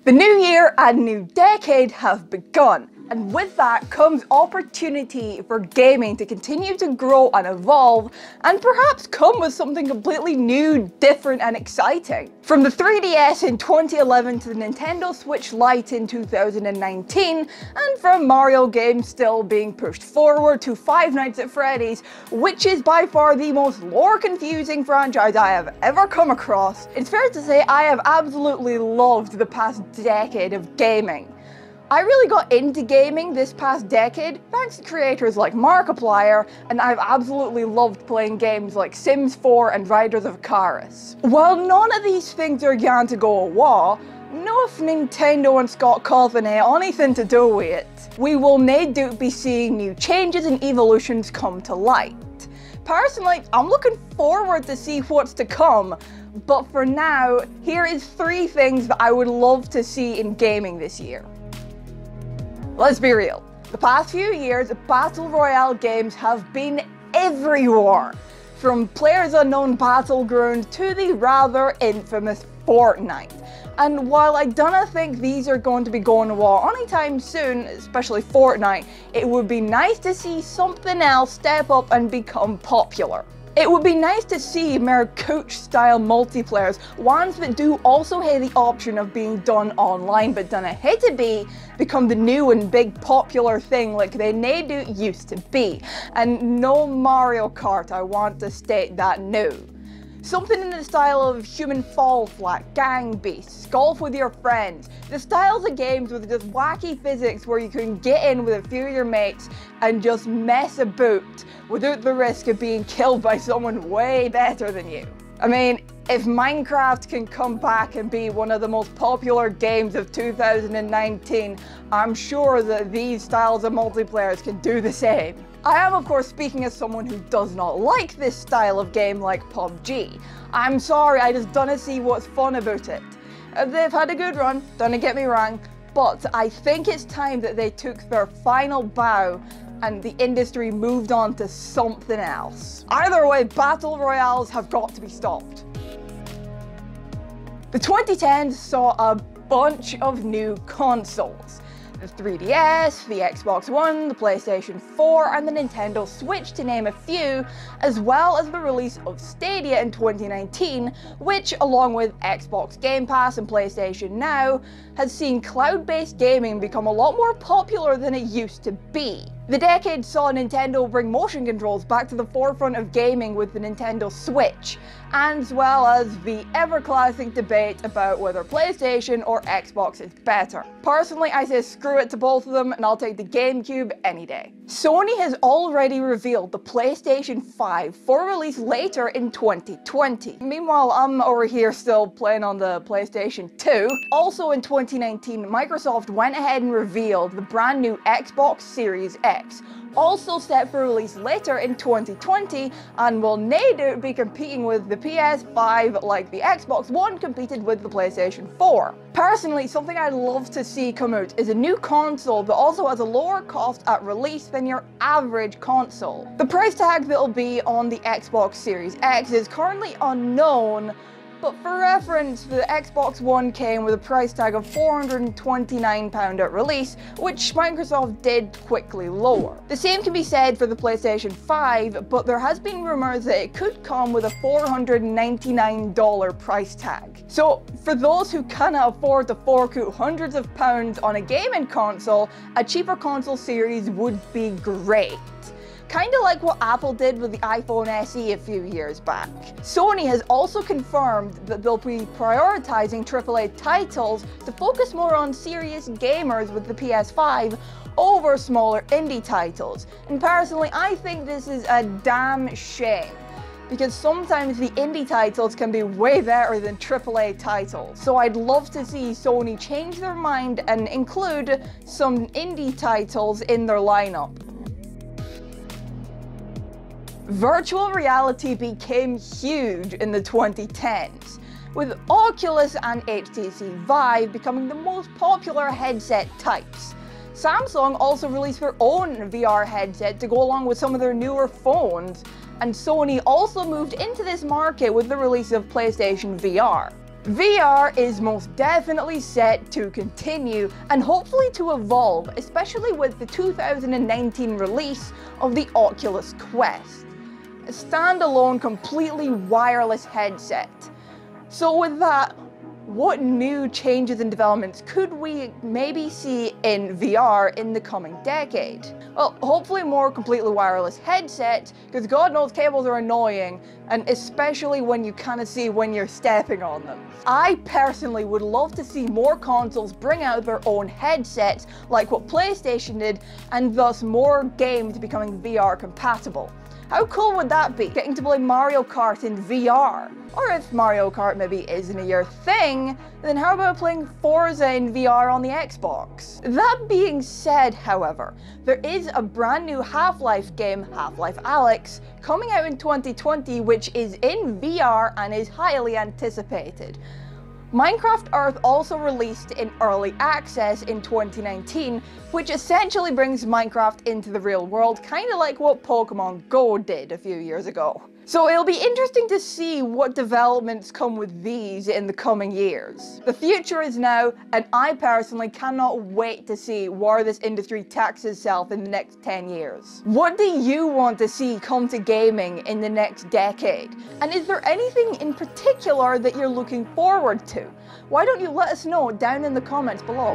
The new year and new decade have begun, and with that comes opportunity for gaming to continue to grow and evolve, and perhaps come with something completely new, different and exciting. From the 3DS in 2011 to the Nintendo Switch Lite in 2019, and from Mario games still being pushed forward to Five Nights at Freddy's, which is by far the most lore-confusing franchise I have ever come across, it's fair to say I have absolutely loved the past decade of gaming. I really got into gaming this past decade thanks to creators like Markiplier, and I've absolutely loved playing games like Sims 4 and Riders of Icarus. While none of these things are going to go away, no if Nintendo and Scott Cawthon ain't anything to do with it, we will no doubt be seeing new changes and evolutions come to light. Personally, I'm looking forward to see what's to come, but for now, here is 3 things that I would love to see in gaming this year. Let's be real, the past few years, Battle Royale games have been everywhere. From PlayerUnknown's Battlegrounds to the rather infamous Fortnite. And while I don't think these are going to be going away anytime soon, especially Fortnite, it would be nice to see something else step up and become popular. It would be nice to see more coach-style multiplayers, ones that do also have the option of being done online but don't have to become the new and big popular thing like they do used to be. And no Mario Kart, I want to state that no. Something in the style of Human Fall Flat, Gang Beasts, Golf with Your Friends, the styles of games with just wacky physics where you can get in with a few of your mates and just mess about without the risk of being killed by someone way better than you. I mean, if Minecraft can come back and be one of the most popular games of 2019, I'm sure that these styles of multiplayers can do the same. I am of course speaking as someone who does not like this style of game like PUBG. I'm sorry, I just don't see what's fun about it. They've had a good run, don't get me wrong, but I think it's time that they took their final bow and the industry moved on to something else. Either way, Battle Royales have got to be stopped. The 2010s saw a bunch of new consoles. The 3DS, the Xbox One, the PlayStation 4 and the Nintendo Switch to name a few, as well as the release of Stadia in 2019, which along with Xbox Game Pass and PlayStation Now, has seen cloud-based gaming become a lot more popular than it used to be. The decade saw Nintendo bring motion controls back to the forefront of gaming with the Nintendo Switch, as well as the ever-classic debate about whether PlayStation or Xbox is better. Personally, I say screw it to both of them and I'll take the GameCube any day. Sony has already revealed the PlayStation 5 for release later in 2020. Meanwhile, I'm over here still playing on the PlayStation 2. Also in 2019, Microsoft went ahead and revealed the brand new Xbox Series X, also set for release later in 2020 and will no doubt be competing with the PS5 like the Xbox One competed with the PlayStation 4. Personally, something I'd love to see come out is a new console that also has a lower cost at release than your average console. The price tag that'll be on the Xbox Series X is currently unknown, but for reference, the Xbox One came with a price tag of £429 at release, which Microsoft did quickly lower. The same can be said for the PlayStation 5, but there has been rumours that it could come with a $499 price tag. So for those who cannot afford to fork out hundreds of pounds on a gaming console, a cheaper console series would be great. Kinda like what Apple did with the iPhone SE a few years back. Sony has also confirmed that they'll be prioritizing AAA titles to focus more on serious gamers with the PS5 over smaller indie titles. And personally, I think this is a damn shame, because sometimes the indie titles can be way better than AAA titles. So I'd love to see Sony change their mind and include some indie titles in their lineup. Virtual reality became huge in the 2010s, with Oculus and HTC Vive becoming the most popular headset types. Samsung also released their own VR headset to go along with some of their newer phones, and Sony also moved into this market with the release of PlayStation VR. VR is most definitely set to continue and hopefully to evolve, especially with the 2019 release of the Oculus Quest, a standalone, completely wireless headset. So with that, what new changes and developments could we maybe see in VR in the coming decade? Well, hopefully more completely wireless headsets, because God knows cables are annoying, and especially when you kind of see when you're stepping on them. I personally would love to see more consoles bring out their own headsets, like what PlayStation did, and thus more games becoming VR compatible. How cool would that be? Getting to play Mario Kart in VR? Or if Mario Kart maybe isn't your thing, then how about playing Forza in VR on the Xbox? That being said, however, there is a brand new Half-Life game, Half-Life Alyx, coming out in 2020 which is in VR and is highly anticipated. Minecraft Earth also released in early access in 2019, which essentially brings Minecraft into the real world, kind of like what Pokemon Go did a few years ago. So it'll be interesting to see what developments come with these in the coming years. The future is now, and I personally cannot wait to see where this industry takes itself in the next 10 years. What do you want to see come to gaming in the next decade? And is there anything in particular that you're looking forward to? Why don't you let us know down in the comments below?